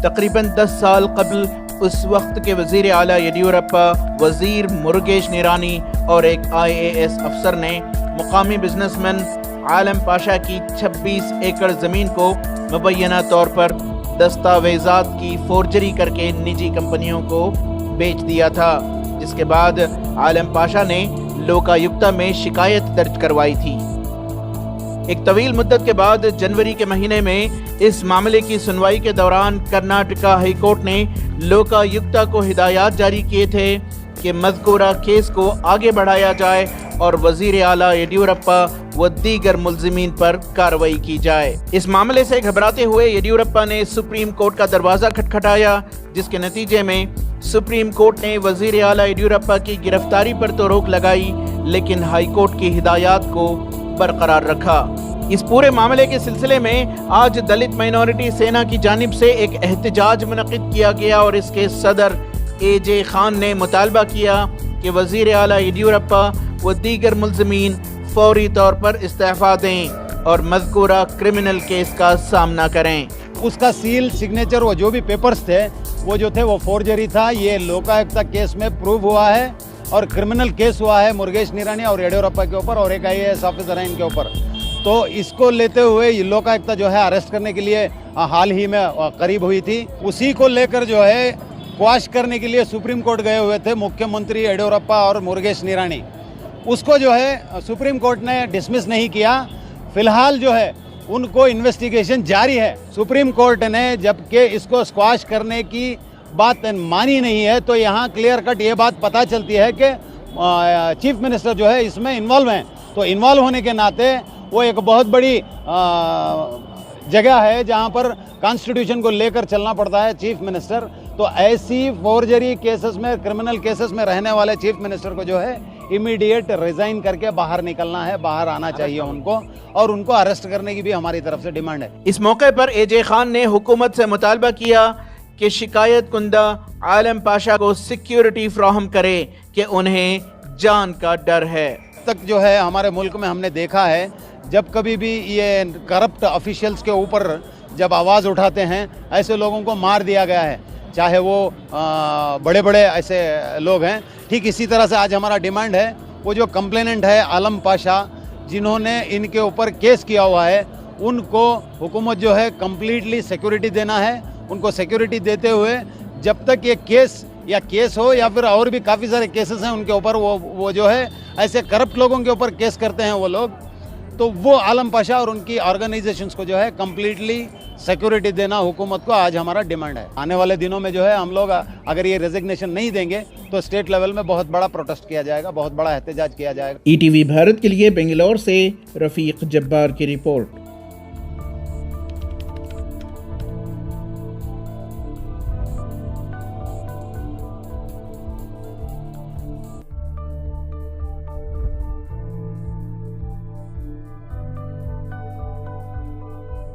तकरीबन 10 साल कबल उस वक्त के वजीर आला येडियूरप्पा, वजीर मुरुगेश निरानी और एक IAS अफसर ने मुकामी बिजनेसमैन आलम पाशा की 26 एकड़ ज़मीन को मुबैना तौर पर दस्तावेज़ात की फोर्जरी करके निजी कंपनियों को बेच दिया था, जिसके बाद आलम पाशा ने लोकायुक्ता में शिकायत दर्ज करवाई थी। एक तवील मुद्दत के बाद जनवरी के महीने में इस मामले की सुनवाई के दौरान कर्नाटका हाई कोर्ट ने लोकायुक्ता को हिदायत जारी किए थे कि मज़कूरा केस को आगे बढ़ाया जाए और वजीर आला येडियूरप्पा व दीगर मुल्जिमीन पर कार्रवाई की जाए। इस मामले से घबराते हुए येडियूरप्पा ने सुप्रीम कोर्ट का दरवाज़ा खटखटाया, जिसके नतीजे में सुप्रीम कोर्ट ने वजीर आला येडियूरप्पा की गिरफ्तारी पर तो रोक लगाई, लेकिन हाई कोर्ट की हिदायत को बरकरार रखा। इस पूरे मामले के सिलसिले में आज दलित माइनॉरिटी सेना की जानिब से एक एहतजाज मुनक़िद किया गया और इसके सदर AJ खान ने मुतालबा किया कि वजीर आला येडियूरप्पा व दीगर मुल्ज़मीन फौरी तौर पर इस्तीफ़ा दें और मज़कूरा क्रिमिनल केस का सामना करें। उसका सील, सिग्नेचर, वो जो भी पेपर्स थे वो जो थे वो फोर्जरी था। ये लोकायुक्ता केस में प्रूव हुआ है और क्रिमिनल केस हुआ है मुरुगेश निरानी और येडियूरप्पा के ऊपर और एक IAS ऑफिसर है इनके ऊपर। तो इसको लेते हुए लोकायुक्ता जो है अरेस्ट करने के लिए हाल ही में करीब हुई थी। उसी को लेकर जो है क्वाश करने के लिए सुप्रीम कोर्ट गए हुए थे मुख्यमंत्री येडियूरप्पा और मुरुगेश निरानी। उसको जो है सुप्रीम कोर्ट ने डिसमिस नहीं किया। फिलहाल जो है उनको इन्वेस्टिगेशन जारी है। सुप्रीम कोर्ट ने जबकि इसको स्क्वाश करने की बात मानी नहीं है, तो यहाँ क्लियर कट ये बात पता चलती है कि चीफ मिनिस्टर जो है इसमें इन्वॉल्व हैं। तो इन्वॉल्व होने के नाते वो एक बहुत बड़ी जगह है जहाँ पर कॉन्स्टिट्यूशन को लेकर चलना पड़ता है चीफ मिनिस्टर। तो ऐसी फोर्जरी केसेस में, क्रिमिनल केसेस में रहने वाले चीफ मिनिस्टर को जो है इमीडिएट रिजाइन करके बाहर निकलना है, बाहर आना चाहिए उनको, और उनको अरेस्ट करने की भी हमारी तरफ से डिमांड है। इस मौके पर AJ खान ने हुकूमत से मुतालबा किया कि शिकायत कुंदा आलम पाशा को सिक्योरिटी फ्राहम करे कि उन्हें जान का डर है। तक जो है हमारे मुल्क में हमने देखा है, जब कभी भी ये करप्ट ऑफिशियल्स के ऊपर जब आवाज़ उठाते हैं ऐसे लोगों को मार दिया गया है, चाहे वो बड़े बड़े ऐसे लोग हैं। ठीक इसी तरह से आज हमारा डिमांड है, वो जो कंप्लेनेंट है आलम पाशा, जिन्होंने इनके ऊपर केस किया हुआ है, उनको हुकूमत जो है कम्प्लीटली सिक्योरिटी देना है। उनको सिक्योरिटी देते हुए जब तक ये केस हो या फिर और भी काफ़ी सारे केसेस हैं उनके ऊपर, वो जो है ऐसे करप्ट लोगों के ऊपर केस करते हैं वो लोग, तो वो आलम पाशा और उनकी ऑर्गेनाइजेशंस को जो है कम्प्लीटली सिक्योरिटी देना हुकूमत को आज हमारा डिमांड है। आने वाले दिनों में जो है हम लोग अगर ये रेजिग्नेशन नहीं देंगे तो स्टेट लेवल में बहुत बड़ा प्रोटेस्ट किया जाएगा, बहुत बड़ा एहतजाज किया जाएगा। ETV भारत के लिए बेंगलोर से रफीक जब्बार की रिपोर्ट।